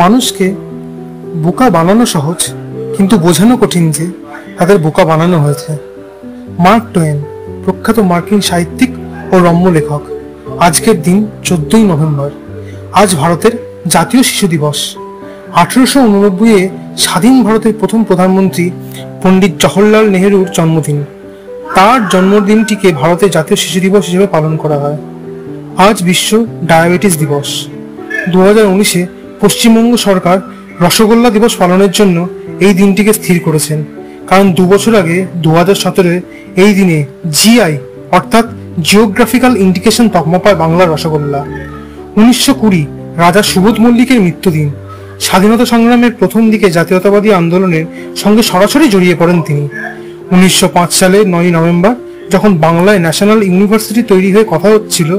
মানুষকে বোকা বানানো সহজ, কিন্তু বোঝানো কঠিন যে তাদের বোকা বানানো হয়েছে। মার্ক টোয়েন, প্রখ্যাত মার্কিন সাহিত্যিক ও রম্য লেখক। আজকের দিন 14ই নভেম্বর। আজ ভারতের জাতীয় শিশু দিবস। 1889-এ স্বাধীন ভারতের প্রথম প্রধানমন্ত্রী পণ্ডিত জওহরলাল নেহরুর জন্মদিন। তার জন্মদিনটিকে ভারতের জাতীয় শিশু দিবস হিসেবে পালন করা হয়। আজ বিশ্ব ডায়াবেটিস দিবস। 2019-এ পশ্চিমবঙ্গ সরকার রসগোল্লা দিবস পালনের জন্য এই দিনটিকে স্থির করেছেন, কারণ 2 বছর আগে 2017-এ এই দিনে জিআই অর্থাৎ জিওগ্রাফিক্যাল ইন্ডিকেশন তকমা পায় বাংলার রসগোল্লা। 1920 রাজা সুবোধ মল্লিকের মৃত্যুদিন। স্বাধীনতা সংগ্রামের প্রথম দিকে জাতীয়তাবাদী আন্দোলনের সঙ্গে সরাসরি জড়িয়ে পড়েন তিনি। 1905 সালে 9ই নভেম্বর যখন বাংলায় ন্যাশনাল ইউনিভার্সিটি তৈরি হয়ে কথা হচ্ছিল,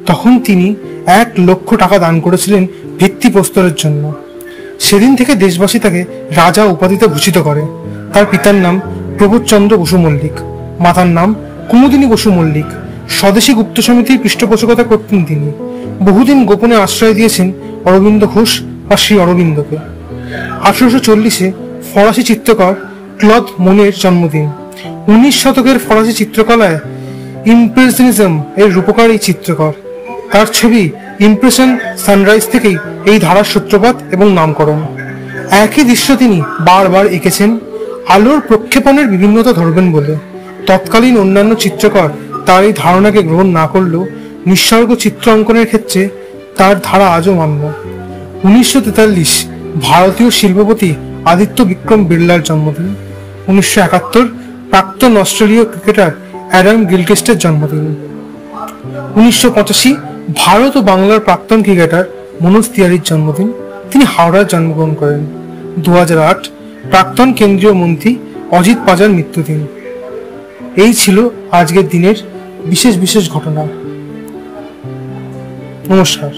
তখন তিনি 1 লক্ষ টাকা দান করেছিলেন ভিত্তিপ্রস্তরের জন্য। সেদিন থেকে দেশবাসী তাকে রাজা উপাধিতে ভূষিত করে। তার পিতার নাম প্রবোধচন্দ্র বসু মল্লিক, মাতার নাম কুমুদিনী বসু মল্লিক। স্বদেশী গুপ্ত সমিতির পৃষ্ঠপোষকতা করতেন তিনি। বহুদিন গোপনে আশ্রয় দিয়েছেন অরবিন্দ ঘোষ বা শ্রী অরবিন্দকে। 1840-এ ফরাসি চিত্রকর ক্লদ মোনের জন্মদিন। 19 শতকের ফরাসি চিত্রকলায় ইমপ্রেশনিজম এর রূপকার এই চিত্রকর। তার ছবি ইমপ্রেশন সানরাইজ থেকেই এই ধারার সূত্রপাত এবং নামকরণ। একই দৃশ্য তিনি বারবার এঁকেছেন আলোর প্রক্ষেপণের বিভিন্নতা ধরবেন বলে। তৎকালীন অন্যান্য চিত্রকর তার এই ধারণাকে গ্রহণ না করলেও নিঃসর্গ চিত্র অঙ্কনের ক্ষেত্রে তার ধারা আজও মান্য। 1943 ভারতীয় শিল্পপতি আদিত্য বিক্রম বিড়লার জন্মদিন। 1971 প্রাক্তন অস্ট্রেলীয় ক্রিকেটার অ্যাডাম গিলক্রিস্টের জন্মদিন। 1985 ভারত ও বাংলার প্রাক্তন ক্রিকেটার মনোজ তিওয়ারির জন্মদিন। তিনি হাওড়ায় জন্মগ্রহণ করেন। 2008 প্রাক্তন কেন্দ্রীয় মন্ত্রী অজিত পাজার মৃত্যুদিন। এই ছিল আজকের দিনের বিশেষ বিশেষ ঘটনা। নমস্কার।